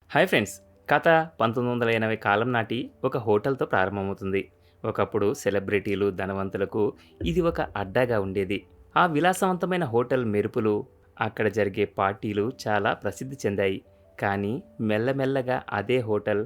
Hi friends. కథ 1980 కాలం నాటి ఒక హోటల్‌తో ప్రారంభమవుతుంది. ఒకప్పుడు సెలబ్రిటీలు, ధనవంతులకు ఇది ఒక అడ్డాగా ఉండేది. ఆ విలాసవంతమైన హోటల్ మెరుపులు, అక్కడ జరిగే పార్టీలు చాలా ప్రసిద్ధి చెందాయి. కానీ మెల్లమెల్లగా అదే హోటల్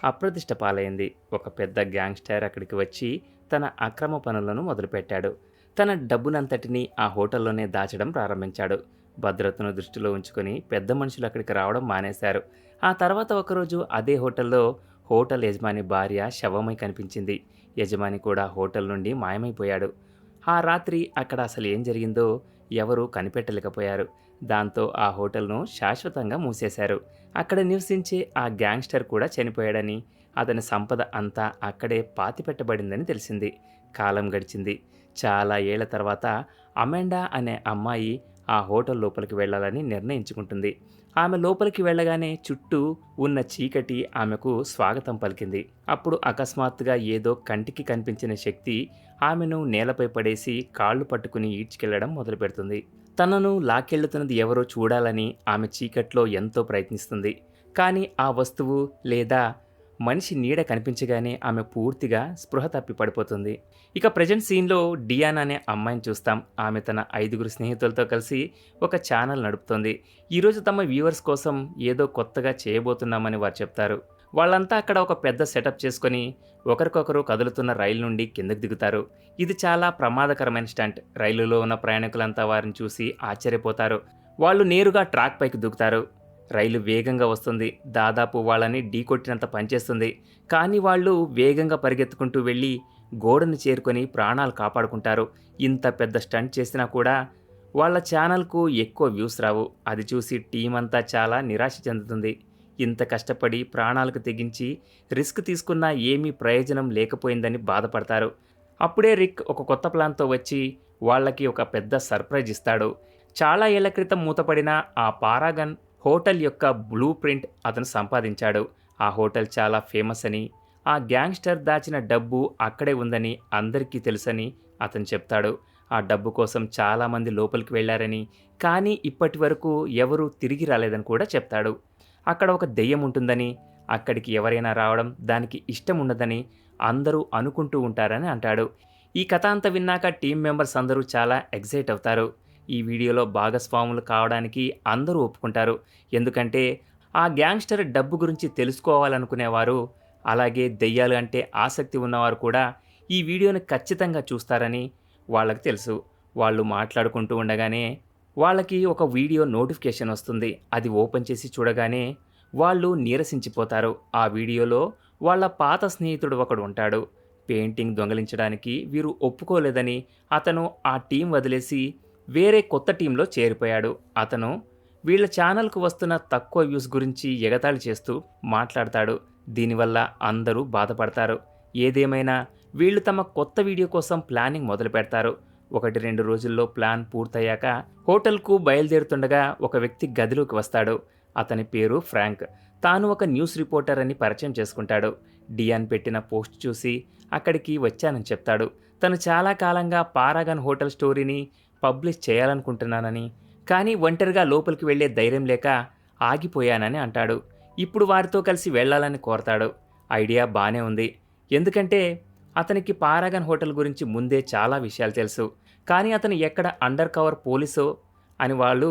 అప్రతిష్ట పాలైంది. ఒక పెద్ద గ్యాంగ్‌స్టర్ అక్కడికి వచ్చి తన అక్రమ పనులను మొదలుపెట్టాడు. తన డబ్బునంతటినీ ఆ హోటల్లోనే దాచడం ప్రారంభించాడు. భద్రతను దృష్టిలో ఉంచుకొని పెద్ద మనుషులు అక్కడికి రావడం మానేశారు. ఆ తర్వాత ఒకరోజు అదే హోటల్లో హోటల్ యజమాని భార్య శవమై కనిపించింది. యజమాని కూడా హోటల్ నుండి మాయమైపోయాడు. ఆ రాత్రి అక్కడ అసలు ఏం జరిగిందో ఎవరూ కనిపెట్టలేకపోయారు. దాంతో ఆ హోటల్ను శాశ్వతంగా మూసేశారు. అక్కడ నివసించే ఆ గ్యాంగ్స్టర్ కూడా చనిపోయాడని, అతని సంపద అంతా అక్కడే పాతిపెట్టబడిందని తెలిసింది. కాలం గడిచింది. చాలా ఏళ్ల తర్వాత అమాండా అనే అమ్మాయి ఆ హోటల్ లోపలికి వెళ్ళాలని నిర్ణయించుకుంటుంది. ఆమె లోపలికి వెళ్ళగానే చుట్టూ ఉన్న చీకటి ఆమెకు స్వాగతం పలికింది. అప్పుడు అకస్మాత్తుగా ఏదో కంటికి కనిపించిన శక్తి ఆమెను నేలపై పడేసి కాళ్ళు పట్టుకుని ఈడ్చుకెళ్లడం మొదలుపెడుతుంది. తనను లాక్కెళ్తున్నది ఎవరో చూడాలని ఆమె చీకట్లో ఎంతో ప్రయత్నిస్తుంది. కానీ ఆ వస్తువు లేదా మనిషి నీడ కనిపించగానే ఆమె పూర్తిగా స్పృహ తప్పి పడిపోతుంది. ఇక ప్రెజెంట్ సీన్‌లో డియానా అనే అమ్మాయిని చూస్తాం. ఆమె తన 5 స్నేహితులతో కలిసి ఒక ఛానల్ నడుపుతోంది. ఈరోజు తమ వ్యూవర్స్ కోసం ఏదో కొత్తగా చేయబోతున్నామని వారు చెప్తారు. వాళ్ళంతా అక్కడ ఒక పెద్ద సెటప్ చేసుకొని ఒకరికొకరు కదులుతున్న రైలు నుండి కిందకు దిగుతారు. ఇది చాలా ప్రమాదకరమైన స్టంట్. రైలులో ఉన్న ప్రయాణికులంతా వారిని చూసి ఆశ్చర్యపోతారు. వాళ్ళు నేరుగా ట్రాక్ పైకి దూకుతారు. రైలు వేగంగా వస్తుంది. దాదాపు వాళ్ళని ఢీకొట్టినంత పనిచేస్తుంది. కానీ వాళ్ళు వేగంగా పరిగెత్తుకుంటూ వెళ్ళి గోడను చేరుకొని ప్రాణాలు కాపాడుకుంటారు. ఇంత పెద్ద స్టంట్ చేసినా కూడా వాళ్ళ ఛానల్కు ఎక్కువ వ్యూస్ రావు. అది చూసి టీం అంతా చాలా నిరాశ చెందుతుంది. ఇంత కష్టపడి ప్రాణాలకు తెగించి రిస్క్ తీసుకున్నా ఏమీ ప్రయోజనం లేకపోయిందని బాధపడతారు. అప్పుడే రిక్ ఒక కొత్త ప్లాన్తో వచ్చి వాళ్ళకి ఒక పెద్ద సర్ప్రైజ్ ఇస్తాడు. చాలా ఏళ్ల క్రితం మూతపడిన ఆ పారాగన్ హోటల్ యొక్క బ్లూ ప్రింట్ అతను సంపాదించాడు. ఆ హోటల్ చాలా ఫేమస్ అని, ఆ గ్యాంగ్స్టర్ దాచిన డబ్బు అక్కడే ఉందని అందరికీ తెలుసని అతను చెప్తాడు. ఆ డబ్బు కోసం చాలామంది లోపలికి వెళ్లారని, కానీ ఇప్పటి వరకు ఎవరూ తిరిగి రాలేదని కూడా చెప్తాడు. అక్కడ ఒక దెయ్యం ఉంటుందని, అక్కడికి ఎవరైనా రావడం దానికి ఇష్టం ఉండదని అందరూ అనుకుంటూ ఉంటారని అంటాడు. ఈ కథ అంతా విన్నాక టీం మెంబర్స్ అందరూ చాలా ఎగ్జైట్ అవుతారు. ఈ వీడియోలో భాగస్వాములు కావడానికి అందరూ ఒప్పుకుంటారు. ఎందుకంటే ఆ గ్యాంగ్స్టర్ డబ్బు గురించి తెలుసుకోవాలనుకునేవారు, అలాగే దెయ్యాలు అంటే ఆసక్తి ఉన్నవారు కూడా ఈ వీడియోని ఖచ్చితంగా చూస్తారని వాళ్ళకి తెలుసు. వాళ్ళు మాట్లాడుకుంటూ ఉండగానే వాళ్ళకి ఒక వీడియో నోటిఫికేషన్ వస్తుంది. అది ఓపెన్ చేసి చూడగానే వాళ్ళు నీరసించిపోతారు. ఆ వీడియోలో వాళ్ళ పాత స్నేహితుడు ఒకడు ఉంటాడు. పెయింటింగ్ దొంగిలించడానికి వీరు ఒప్పుకోలేదని అతను ఆ టీం వదిలేసి వేరే కొత్త టీంలో చేరిపోయాడు. అతను వీళ్ళ ఛానల్కు వస్తున్న తక్కువ వ్యూస్ గురించి ఎగతాళి చేస్తూ మాట్లాడతాడు. దీనివల్ల అందరూ బాధపడతారు. ఏదేమైనా వీళ్ళు తమ కొత్త వీడియో కోసం ప్లానింగ్ మొదలు పెడతారు. 1-2 రోజుల్లో ప్లాన్ పూర్తయ్యాక హోటల్కు బయలుదేరుతుండగా ఒక వ్యక్తి గదిలోకి వస్తాడు. అతని పేరు ఫ్రాంక్. తాను ఒక న్యూస్ రిపోర్టర్ అని పరిచయం చేసుకుంటాడు. డియాన్ పెట్టిన పోస్ట్ చూసి అక్కడికి వచ్చానని చెప్తాడు. తను చాలా కాలంగా పారాగన్ హోటల్ స్టోరీని పబ్లిష్ చేయాలనుకుంటున్నానని, కానీ ఒంటరిగా లోపలికి వెళ్లే ధైర్యం లేక ఆగిపోయానని అంటాడు. ఇప్పుడు వారితో కలిసి వెళ్లాలని కోరతాడు. ఐడియా బానే ఉంది. ఎందుకంటే అతనికి పారాగన్ హోటల్ గురించి ముందే చాలా విషయాలు తెలుసు. కానీ అతను ఎక్కడ అండర్ కవర్ పోలీసో అని వాళ్ళు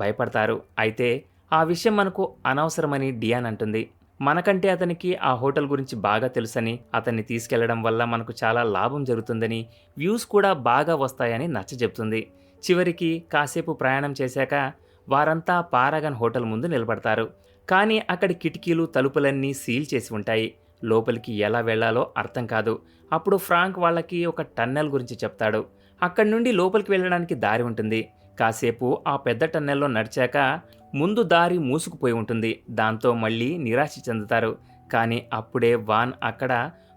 భయపడతారు. అయితే ఆ విషయం మనకు అనవసరమని డియాన్ అంటుంది. మనకంటే అతనికి ఆ హోటల్ గురించి బాగా తెలుసని, అతన్ని తీసుకెళ్లడం వల్ల మనకు చాలా లాభం జరుగుతుందని, వ్యూస్ కూడా బాగా వస్తాయని నచ్చజెప్తుంది. చివరికి కాసేపు ప్రయాణం చేశాక వారంతా పారాగన్ హోటల్ ముందు నిలబడతారు. కానీ అక్కడి కిటికీలు, తలుపులన్నీ సీల్ చేసి ఉంటాయి. లోపలికి ఎలా వెళ్లాలో అర్థం కాదు. అప్పుడు ఫ్రాంక్ వాళ్ళకి ఒక టన్నెల్ గురించి చెప్తాడు. అక్కడి నుండి లోపలికి వెళ్ళడానికి దారి ఉంటుంది. కాసేపు ఆ పెద్ద టన్నెల్లో నడిచాక ముందు దారి మూసుకుపోయి ఉంటుంది. దాంతో మళ్ళీ నిరాశ చెందుతారు. కానీ అప్పుడే వాన్ అక్కడ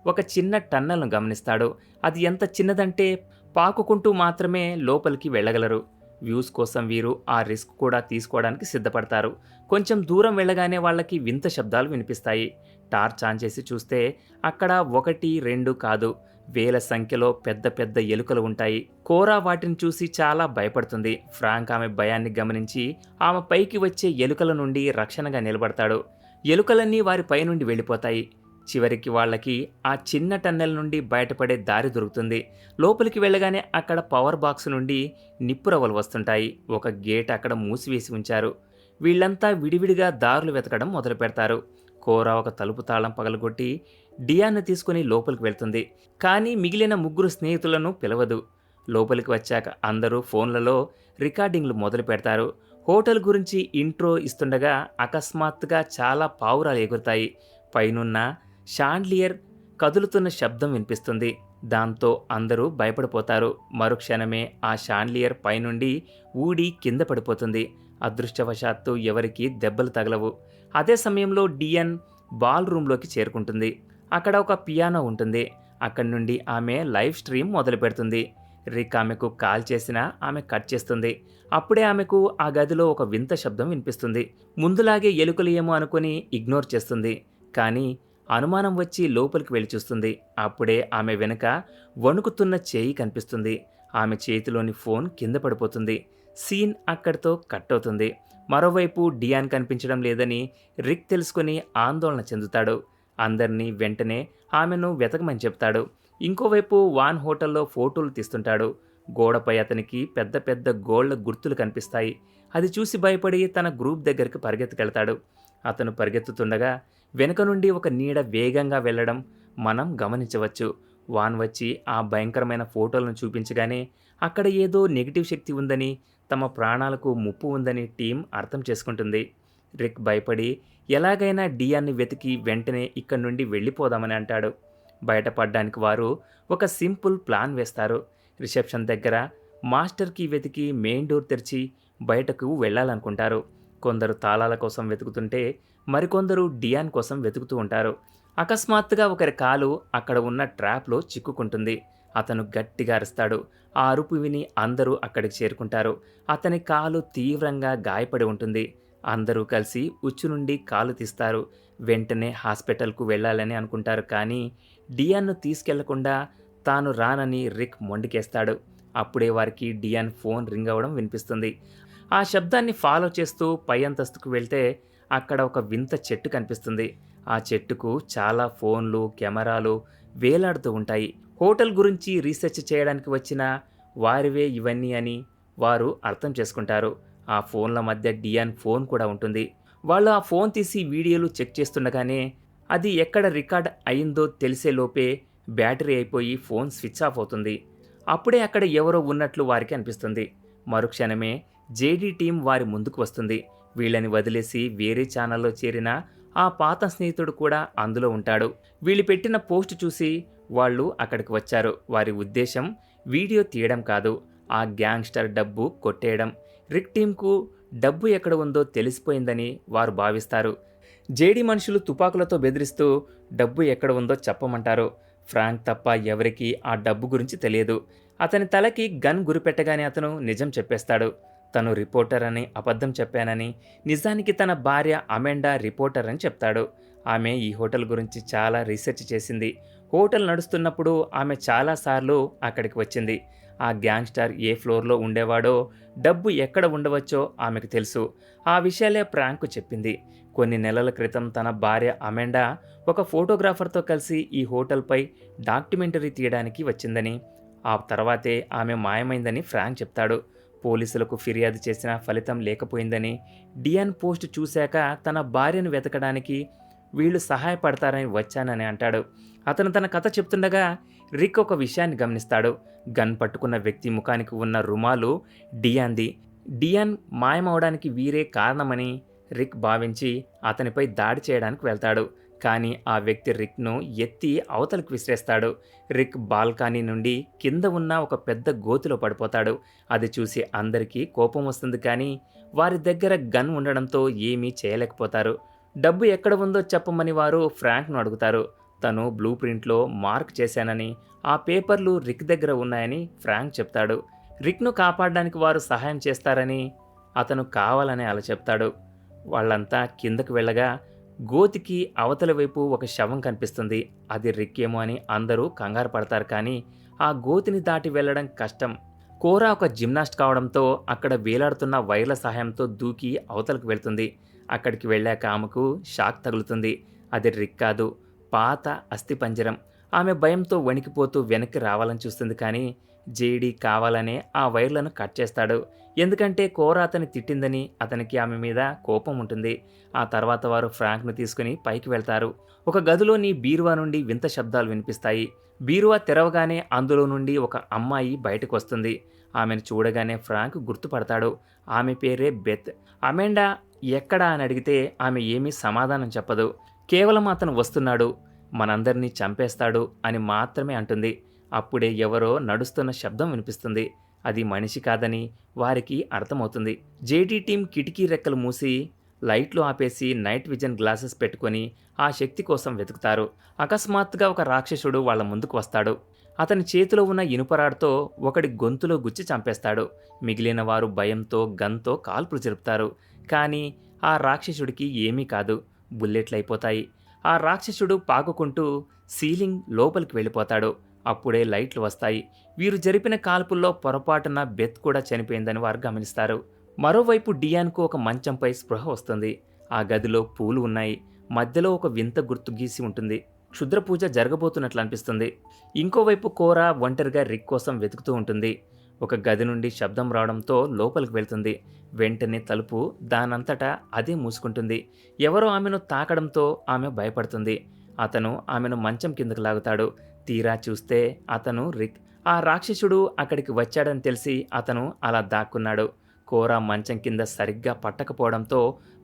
ఒక చిన్న టన్నెల్ను గమనిస్తాడు. అది ఎంత చిన్నదంటే పాకుకుంటూ మాత్రమే లోపలికి వెళ్ళగలరు. వ్యూస్ కోసం వీరు ఆ రిస్క్ కూడా తీసుకోవడానికి సిద్ధపడతారు. కొంచెం దూరం వెళ్ళగానే వాళ్ళకి వింత శబ్దాలు వినిపిస్తాయి. టార్చ్ ఆన్ చేసి చూస్తే అక్కడ 1, 2 కాదు, వేల సంఖ్యలో పెద్ద పెద్ద ఎలుకలు ఉంటాయి. కోరా వాటిని చూసి చాలా భయపడుతుంది. ఫ్రాంక్ ఆమె భయాన్ని గమనించి ఆమె పైకి వచ్చే ఎలుకల నుండి రక్షణగా నిలబడతాడు. ఎలుకలన్నీ వారి పైనుండి వెళ్ళిపోతాయి. చివరికి వాళ్ళకి ఆ చిన్న టన్నెల్ నుండి బయటపడే దారి దొరుకుతుంది. లోపలికి వెళ్ళగానే అక్కడ పవర్ బాక్స్ నుండి నిప్పురవ్వలు వస్తుంటాయి. ఒక గేట్ అక్కడ మూసివేసి ఉంచారు. వీళ్ళంతా విడివిడిగా దారులు వెతకడం మొదలు పెడతారు. కోరా ఒక తలుపు తాళం పగలగొట్టి డియాన్ను తీసుకుని లోపలికి వెళ్తుంది. కానీ మిగిలిన ముగ్గురు స్నేహితులను పిలవదు. లోపలికి వచ్చాక అందరూ ఫోన్లలో రికార్డింగ్లు మొదలు పెడతారు. హోటల్ గురించి ఇంట్రో ఇస్తుండగా అకస్మాత్తుగా చాలా పావురాలు ఎగురుతాయి. పైనున్న షాండ్లియర్ కదులుతున్న శబ్దం వినిపిస్తుంది. దాంతో అందరూ భయపడిపోతారు. మరుక్షణమే ఆ షాండ్లియర్ పైనుండి ఊడి కింద పడిపోతుంది. అదృష్టవశాత్తు ఎవరికీ దెబ్బలు తగలవు. అదే సమయంలో డియన్ బాల్ రూమ్లోకి చేరుకుంటుంది. అక్కడ ఒక పియానో ఉంటుంది. అక్కడి నుండి ఆమె లైవ్ స్ట్రీమ్ మొదలు పెడుతుంది. రిక్ ఆమెకు కాల్ చేసినా ఆమె కట్ చేస్తుంది. అప్పుడే ఆమెకు ఆ గదిలో ఒక వింత శబ్దం వినిపిస్తుంది. ముందులాగే ఎలుకలు ఏమో అనుకుని ఇగ్నోర్ చేస్తుంది. కానీ అనుమానం వచ్చి లోపలికి వెళ్ళి చూస్తుంది. అప్పుడే ఆమె వెనుక వణుకుతున్న చేయి కనిపిస్తుంది. ఆమె చేతిలోని ఫోన్ కింద పడిపోతుంది. సీన్ అక్కడితో కట్ అవుతుంది. మరోవైపు డియాన్ కనిపించడం లేదని రిక్ తెలుసుకుని ఆందోళన చెందుతాడు. అందరినీ వెంటనే ఆమెను వెతకమని చెప్తాడు. ఇంకోవైపు వాన్ హోటల్లో ఫోటోలు తీస్తుంటాడు. గోడపై అతనికి పెద్ద పెద్ద గోళ్ల గుర్తులు కనిపిస్తాయి. అది చూసి భయపడి తన గ్రూప్ దగ్గరికి పరిగెత్తుకెళ్తాడు. అతను పరిగెత్తుతుండగా వెనుక నుండి ఒక నీడ వేగంగా వెళ్ళడం మనం గమనించవచ్చు. వాన్ వచ్చి ఆ భయంకరమైన ఫోటోలను చూపించగానే అక్కడ ఏదో నెగిటివ్ శక్తి ఉందని, తమ ప్రాణాలకు ముప్పు ఉందని టీం అర్థం చేసుకుంటుంది. రిక్ భయపడి ఎలాగైనా డియాన్ని వెతికి వెంటనే ఇక్కడి నుండి వెళ్ళిపోదామని అంటాడు. బయటపడడానికి వారు ఒక సింపుల్ ప్లాన్ వేస్తారు. రిసెప్షన్ దగ్గర మాస్టర్ కీ వెతికి మెయిన్ డోర్ తెరిచి బయటకు వెళ్ళాలనుకుంటారు. కొందరు తాళాల కోసం వెతుకుతుంటే మరికొందరు డియాన్ కోసం వెతుకుతూ ఉంటారు. అకస్మాత్తుగా ఒకరి కాలు అక్కడ ఉన్న ట్రాప్లో చిక్కుకుంటుంది. అతను గట్టిగా అరుస్తాడు. ఆ అరుపు విని అందరూ అక్కడికి చేరుకుంటారు. అతని కాలు తీవ్రంగా గాయపడి ఉంటుంది. అందరూ కలిసి ఉచ్చు నుండి కాలు తీస్తారు. వెంటనే హాస్పిటల్కు వెళ్ళాలని అనుకుంటారు. కానీ డియాన్ను తీసుకెళ్లకుండా తాను రానని రిక్ మొండికేస్తాడు. అప్పుడే వారికి డియాన్ ఫోన్ రింగ్ అవ్వడం వినిపిస్తుంది. ఆ శబ్దాన్ని ఫాలో చేస్తూ పై అంతస్తుకు వెళ్తే అక్కడ ఒక వింత చెట్టు కనిపిస్తుంది. ఆ చెట్టుకు చాలా ఫోన్లు, కెమెరాలు వేలాడుతూ ఉంటాయి. హోటల్ గురించి రీసెర్చ్ చేయడానికి వచ్చిన వారివే ఇవన్నీ అని వారు అర్థం చేసుకుంటారు. ఆ ఫోన్ల మధ్య డియాన్ ఫోన్ కూడా ఉంటుంది. వాళ్ళు ఆ ఫోన్ తీసి వీడియోలు చెక్ చేస్తుండగానే అది ఎక్కడ రికార్డ్ అయిందో తెలిసేలోపే బ్యాటరీ అయిపోయి ఫోన్ స్విచ్ ఆఫ్ అవుతుంది. అప్పుడే అక్కడ ఎవరో ఉన్నట్లు వారికి అనిపిస్తుంది. మరుక్షణమే జేడీ టీం వారి ముందుకు వస్తుంది. వీళ్ళని వదిలేసి వేరే ఛానల్లో చేరిన ఆ పాత స్నేహితుడు కూడా అందులో ఉంటాడు. వీళ్ళు పెట్టిన పోస్ట్ చూసి వాళ్ళు అక్కడికి వచ్చారు. వారి ఉద్దేశం వీడియో తీయడం కాదు, ఆ గ్యాంగ్స్టర్ డబ్బు కొట్టేయడం. రిక్ టీంకు డబ్బు ఎక్కడ ఉందో తెలిసిపోయిందని వారు భావిస్తారు. జేడీ మనుషులు తుపాకులతో బెదిరిస్తూ డబ్బు ఎక్కడ ఉందో చెప్పమంటారు. ఫ్రాంక్ తప్ప ఎవరికీ ఆ డబ్బు గురించి తెలియదు. అతని తలకి గన్ గురిపెట్టగానే అతను నిజం చెప్పేస్తాడు. తను రిపోర్టర్ అని అబద్ధం చెప్పానని, నిజానికి తన భార్య అమెండా రిపోర్టర్ అని చెప్తాడు. ఆమె ఈ హోటల్ గురించి చాలా రీసెర్చ్ చేసింది. హోటల్ నడుస్తున్నప్పుడు ఆమె చాలాసార్లు అక్కడికి వచ్చింది. ఆ గ్యాంగ్స్టర్ ఏ ఫ్లోర్లో ఉండేవాడో, డబ్బు ఎక్కడ ఉండవచ్చో ఆమెకు తెలుసు. ఆ విషయాలే ఫ్రాంక్కు చెప్పింది. కొన్ని నెలల క్రితం తన భార్య అమెండా ఒక ఫోటోగ్రాఫర్తో కలిసి ఈ హోటల్పై డాక్యుమెంటరీ తీయడానికి వచ్చిందని, ఆ తర్వాతే ఆమె మాయమైందని ఫ్రాంక్ చెప్తాడు. పోలీసులకు ఫిర్యాదు చేసినా ఫలితం లేకపోయిందని, డియాన్ పోస్ట్ చూశాక తన భార్యను వెతకడానికి వీళ్ళు సహాయపడతారని వచ్చానని అంటాడు. అతను తన కథ చెప్తుండగా రిక్ ఒక విషయాన్ని గమనిస్తాడు. గన్ పట్టుకున్న వ్యక్తి ముఖానికి ఉన్న రుమాలు డియాన్ది. డియాన్ మాయమవడానికి వీరే కారణమని రిక్ భావించి అతనిపై దాడి చేయడానికి వెళ్తాడు. కానీ ఆ వ్యక్తి రిక్ను ఎత్తి అవతలకు విసిరేస్తాడు. రిక్ బాల్కనీ నుండి కింద ఉన్న ఒక పెద్ద గోతిలో పడిపోతాడు. అది చూసి అందరికీ కోపం వస్తుంది. కానీ వారి దగ్గర గన్ ఉండడంతో ఏమీ చేయలేకపోతారు. డబ్బు ఎక్కడ ఉందో చెప్పమని వారు ఫ్రాంక్ను అడుగుతారు. తను బ్లూ ప్రింట్లో మార్క్ చేశానని, ఆ పేపర్లు రిక్ దగ్గర ఉన్నాయని ఫ్రాంక్ చెప్తాడు. రిక్ను కాపాడడానికి వారు సహాయం చేస్తారని అతను కావాలని అలా చెప్తాడు. వాళ్ళంతా కిందకు వెళ్ళగా గోతికి అవతల వైపు ఒక శవం కనిపిస్తుంది. అది రిక్ ఏమో అని అందరూ కంగారు పడతారు. కానీ ఆ గోతిని దాటి వెళ్ళడం కష్టం. కోరా ఒక జిమ్నాస్ట్ కావడంతో అక్కడ వేలాడుతున్న వైర్ల సహాయంతో దూకి అవతలకు వెళ్తుంది. అక్కడికి వెళ్ళాక ఆమెకు షాక్ తగులుతుంది. అది రిక్ కాదు, పాత అస్థిపంజరం. ఆమె భయంతో వణికిపోతూ వెనక్కి రావాలని చూస్తుంది, కానీ జేడీ కావాలనే ఆ వైర్లను కట్ చేస్తాడు. ఎందుకంటే కోరా అతన్ని తిట్టిందని అతనికి ఆమె మీద కోపం ఉంటుంది. ఆ తర్వాత వారు ఫ్రాంక్ను తీసుకుని పైకి వెళ్తారు. ఒక గదిలోని బీరువా నుండి వింత శబ్దాలు వినిపిస్తాయి. బీరువా తెరవగానే అందులో నుండి ఒక అమ్మాయి బయటకు వస్తుంది. ఆమెను చూడగానే ఫ్రాంక్ గుర్తుపడతాడు. ఆమె పేరే బెత్. అమెండా ఎక్కడా అని అడిగితే ఆమె ఏమీ సమాధానం చెప్పదు. కేవలం అతను వస్తున్నాడు, మనందరినీ చంపేస్తాడు అని మాత్రమే అంటుంది. అప్పుడే ఎవరో నడుస్తున్న శబ్దం వినిపిస్తుంది. అది మనిషి కాదని వారికి అర్థమవుతుంది. జేడీ టీం కిటికీ రెక్కలు మూసి లైట్లు ఆపేసి నైట్ విజన్ గ్లాసెస్ పెట్టుకొని ఆ శక్తి కోసం వెతుకుతారు. అకస్మాత్తుగా ఒక రాక్షసుడు వాళ్ళ ముందుకు వస్తాడు. అతని చేతిలో ఉన్న ఇనుపరాడుతో ఒకడి గొంతులో గుచ్చి చంపేస్తాడు. మిగిలిన వారు భయంతో గన్తో కాల్పులు జరుపుతారు. కానీ ఆ రాక్షసుడికి ఏమీ కాదు, బుల్లెట్లయిపోతాయి. ఆ రాక్షసుడు పాకుకుంటూ సీలింగ్ లోపలికి వెళ్ళిపోతాడు. అప్పుడే లైట్లు వస్తాయి. వీరు జరిపిన కాల్పుల్లో పొరపాటున బెత్ కూడా చనిపోయిందని వారు గమనిస్తారు. మరోవైపు డియాన్కు ఒక మంచంపై స్పృహ వస్తుంది. ఆ గదిలో పూలు ఉన్నాయి. మధ్యలో ఒక వింత గుర్తు గీసి ఉంటుంది. క్షుద్రపూజ జరగబోతున్నట్లు అనిపిస్తుంది. ఇంకోవైపు కోరా ఒంటరిగా రిక్ కోసం వెతుకుతూ ఉంటుంది. ఒక గది నుండి శబ్దం రావడంతో లోపలికి వెళ్తుంది. వెంటనే తలుపు దానంతటా అదే మూసుకుంటుంది. ఎవరో ఆమెను తాకడంతో ఆమె భయపడుతుంది. అతను ఆమెను మంచం కిందకు లాగుతాడు. తీరా చూస్తే అతను రిక్. ఆ రాక్షసుడు అక్కడికి వచ్చాడని తెలిసి అతను అలా దాక్కున్నాడు. కోరా మంచం కింద సరిగ్గా పట్టకపోవడంతో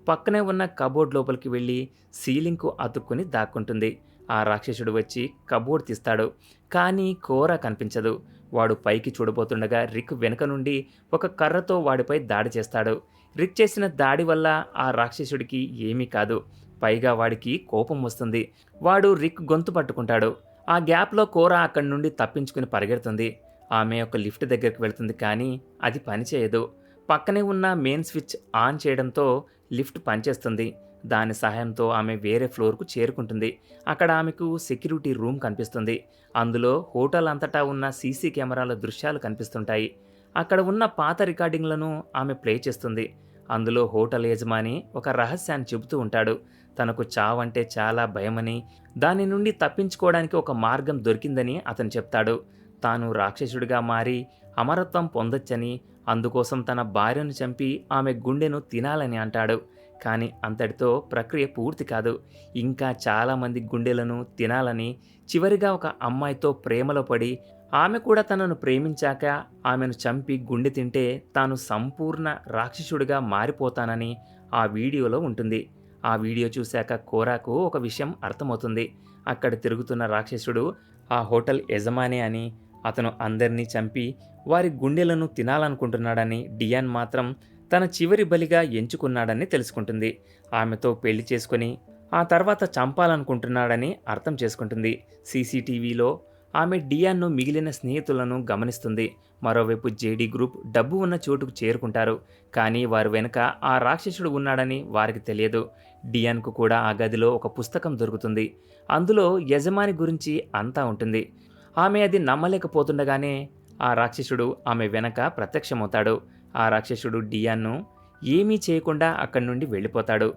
పక్కనే ఉన్న కబోర్డ్ లోపలికి వెళ్ళి సీలింగ్కు అతుక్కుని దాక్కుంటుంది. ఆ రాక్షసుడు వచ్చి కబోర్డ్ తీస్తాడు. కానీ కోరా కనిపించదు. వాడు పైకి చూడబోతుండగా రిక్ వెనుక నుండి ఒక కర్రతో వాడిపై దాడి చేస్తాడు. రిక్ చేసిన దాడి వల్ల ఆ రాక్షసుడికి ఏమీ కాదు, పైగా వాడికి కోపం వస్తుంది. వాడు రిక్ గొంతు పట్టుకుంటాడు. ఆ గ్యాప్లో కోరా అక్కడి నుండి తప్పించుకుని పరిగెడుతుంది. ఆమె ఒక లిఫ్ట్ దగ్గరికి వెళ్తుంది, కానీ అది పనిచేయదు. పక్కనే ఉన్న మెయిన్ స్విచ్ ఆన్ చేయడంతో లిఫ్ట్ పనిచేస్తుంది. దాని సహాయంతో ఆమె వేరే ఫ్లోర్కు చేరుకుంటుంది. అక్కడ ఆమెకు సెక్యూరిటీ రూమ్ కనిపిస్తుంది. అందులో హోటల్ అంతటా ఉన్న సీసీ కెమెరాల దృశ్యాలు కనిపిస్తుంటాయి. అక్కడ ఉన్న పాత రికార్డింగ్లను ఆమె ప్లే చేస్తుంది. అందులో హోటల్ యజమాని ఒక రహస్యాన్ని చెబుతూ ఉంటాడు. తనకు చావంటే చాలా భయమని, దాని నుండి తప్పించుకోవడానికి ఒక మార్గం దొరికిందని అతను చెప్తాడు. తాను రాక్షసుడిగా మారి అమరత్వం పొందొచ్చని, అందుకోసం తన భార్యను చంపి ఆమె గుండెను తినాలని అంటాడు. కానీ అంతటితో ప్రక్రియ పూర్తి కాదు. ఇంకా చాలామంది గుండెలను తినాలని, చివరిగా ఒక అమ్మాయితో ప్రేమలో పడి ఆమె కూడా తనను ప్రేమించాక ఆమెను చంపి గుండె తింటే తాను సంపూర్ణ రాక్షసుడిగా మారిపోతానని ఆ వీడియోలో ఉంటుంది. ఆ వీడియో చూశాక కోరాకు ఒక విషయం అర్థమవుతుంది. అక్కడ తిరుగుతున్న రాక్షసుడు ఆ హోటల్ యజమాని అని, అతను అందరినీ చంపి వారి గుండెలను తినాలనుకుంటున్నాడని, డియాన్ మాత్రం తన చివరి బలిగా ఎంచుకున్నాడని తెలుసుకుంటుంది. ఆమెతో పెళ్లి చేసుకుని ఆ తర్వాత చంపాలనుకుంటున్నాడని అర్థం చేసుకుంటుంది. సీసీటీవీలో ఆమె డియాన్ను మిగిలిన స్నేహితులను గమనిస్తుంది. మరోవైపు జేడీ గ్రూప్ డబ్బు ఉన్న చోటుకు చేరుకుంటారు. కానీ వారి వెనుక ఆ రాక్షసుడు ఉన్నాడని వారికి తెలియదు. డియాన్కు కూడా ఆ గదిలో ఒక పుస్తకం దొరుకుతుంది. అందులో యజమాని గురించి అంతా ఉంటుంది. ఆమె అది నమ్మలేకపోతుండగానే ఆ రాక్షసుడు ఆమె వెనక ప్రత్యక్షమవుతాడు. ఆ రాక్షసుడు డియాన్ను ఏమీ చేయకుండా అక్కడి నుండి వెళ్ళిపోతాడు.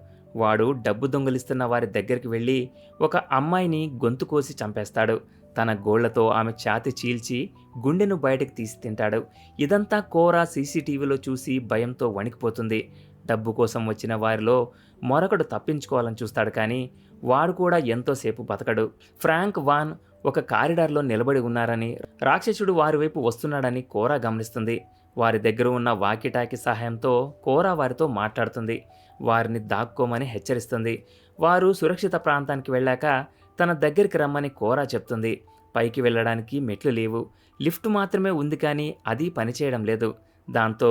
వాడు డబ్బు దొంగిలిస్తున్న వారి దగ్గరికి వెళ్ళి ఒక అమ్మాయిని గొంతు కోసి చంపేస్తాడు. తన గోళ్లతో ఆమె ఛాతి చీల్చి గుండెను బయటకు తీసి తింటాడు. ఇదంతా కోరా సీసీటీవీలో చూసి భయంతో వణికిపోతుంది. డబ్బు కోసం వచ్చిన వారిలో మరొకడు తప్పించుకోవాలని చూస్తాడు, కానీ వాడు కూడా ఎంతోసేపు బతకడు. ఫ్రాంక్, వాన్ ఒక కారిడార్లో నిలబడి ఉన్నారని, రాక్షసుడు వారి వైపు వస్తున్నాడని కోరా గమనిస్తుంది. వారి దగ్గర ఉన్న వాకీటాకీ సహాయంతో కోరా వారితో మాట్లాడుతుంది. వారిని దాక్కోమని హెచ్చరిస్తుంది. వారు సురక్షిత ప్రాంతానికి వెళ్ళాక తన దగ్గరికి రమ్మని కోరా చెప్తుంది. పైకి వెళ్ళడానికి మెట్లు లేవు, లిఫ్ట్ మాత్రమే ఉంది, కానీ అది పనిచేయడం లేదు. దాంతో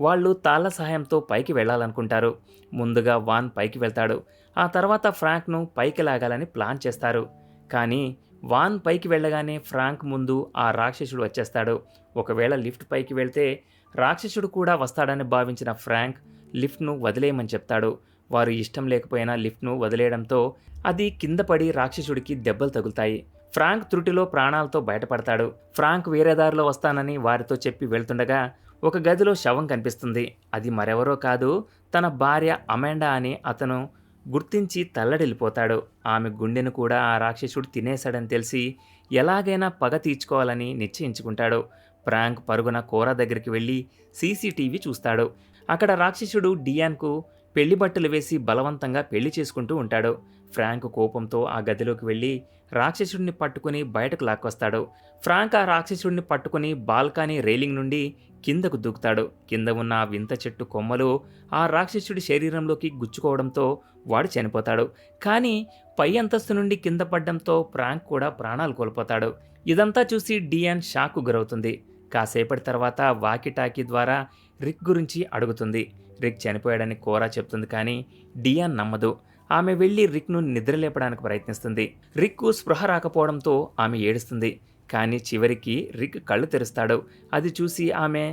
వాళ్ళు తాళ్ల సహాయంతో పైకి వెళ్ళాలనుకుంటారు. ముందుగా వాన్ పైకి వెళ్తాడు. ఆ తర్వాత ఫ్రాంక్ను పైకి లాగాలని ప్లాన్ చేస్తారు. కానీ వాన్ పైకి వెళ్ళగానే ఫ్రాంక్ ముందు ఆ రాక్షసుడు వచ్చేస్తాడు. ఒకవేళ లిఫ్ట్ పైకి వెళ్తే రాక్షసుడు కూడా వస్తాడని భావించిన ఫ్రాంక్ లిఫ్ట్ను వదిలేయమని చెప్తాడు. వారు ఇష్టం లేకపోయినా లిఫ్ట్ను వదిలేయడంతో అది కింద పడి రాక్షసుడికి దెబ్బలు తగులుతాయి. ఫ్రాంక్ త్రుటిలో ప్రాణాలతో బయటపడతాడు. ఫ్రాంక్ వేరే దారిలో వస్తానని వారితో చెప్పి వెళ్తుండగా ఒక గదిలో శవం కనిపిస్తుంది. అది మరెవరో కాదు, తన భార్య అమాండా అని అతను గుర్తించి తల్లడిల్లిపోతాడు. ఆమె గుండెను కూడా ఆ రాక్షసుడు తినేశాడని తెలిసి ఎలాగైనా పగ తీర్చుకోవాలని నిశ్చయించుకుంటాడు. ఫ్రాంక్ పరుగున కోరా దగ్గరికి వెళ్ళి సీసీటీవీ చూస్తాడు. అక్కడ రాక్షసుడు డియాన్కు పెళ్లి బట్టలు వేసి బలవంతంగా పెళ్లి చేసుకుంటూ ఉంటాడు. ఫ్రాంక్ కోపంతో ఆ గదిలోకి వెళ్ళి రాక్షసుడిని పట్టుకుని బయటకు లాక్కొస్తాడు. ఫ్రాంక్ ఆ రాక్షసుడిని పట్టుకుని బాల్కనీ రైలింగ్ నుండి కిందకు దూకుతాడు. కింద ఉన్న ఆ వింత చెట్టు కొమ్మలు ఆ రాక్షసుడి శరీరంలోకి గుచ్చుకోవడంతో వాడు చనిపోతాడు. కానీ పై అంతస్తు నుండి కింద పడ్డంతో ఫ్రాంక్ కూడా ప్రాణాలు కోల్పోతాడు. ఇదంతా చూసి డియాన్ షాక్కు గురవుతుంది. కాసేపటి తర్వాత వాకిటాకీ ద్వారా రిక్ గురించి అడుగుతుంది. రిక్ చనిపోయాడని కోరా చెప్తుంది, కానీ డియాన్ నమ్మదు. ఆమె వెళ్ళి రిక్ను నిద్రలేపడానికి ప్రయత్నిస్తుంది. రిక్కు స్పృహ రాకపోవడంతో ఆమె ఏడుస్తుంది. కానీ చివరికి రిక్ కళ్ళు తెరుస్తాడు. అది చూసి ఆమె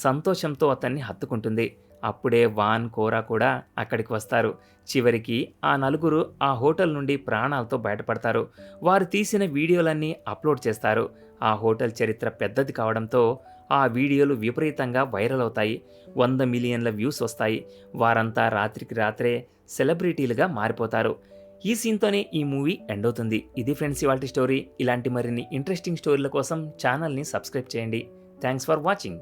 సంతోషంతో అతన్ని హత్తుకుంటుంది. అప్పుడే వాన్, కోరా కూడా అక్కడికి వస్తారు. చివరికి ఆ నలుగురు ఆ హోటల్ నుండి ప్రాణాలతో బయటపడతారు. వారు తీసిన వీడియోలన్నీ అప్లోడ్ చేస్తారు. ఆ హోటల్ చరిత్ర పెద్దది కావడంతో ఆ వీడియోలు విపరీతంగా వైరల్ అవుతాయి. 100 మిలియన్ల వ్యూస్ వస్తాయి. వారంతా రాత్రికి రాత్రే సెలబ్రిటీలుగా మారిపోతారు. ఈ సీన్తోనే ఈ మూవీ ఎండ్ అవుతుంది. ఇది ఫ్రెండ్స్ ఇవాల్టి స్టోరీ. ఇలాంటి మరిన్ని ఇంట్రెస్టింగ్ స్టోరీల కోసం ఛానల్ని సబ్స్క్రైబ్ చేయండి. Thanks for watching.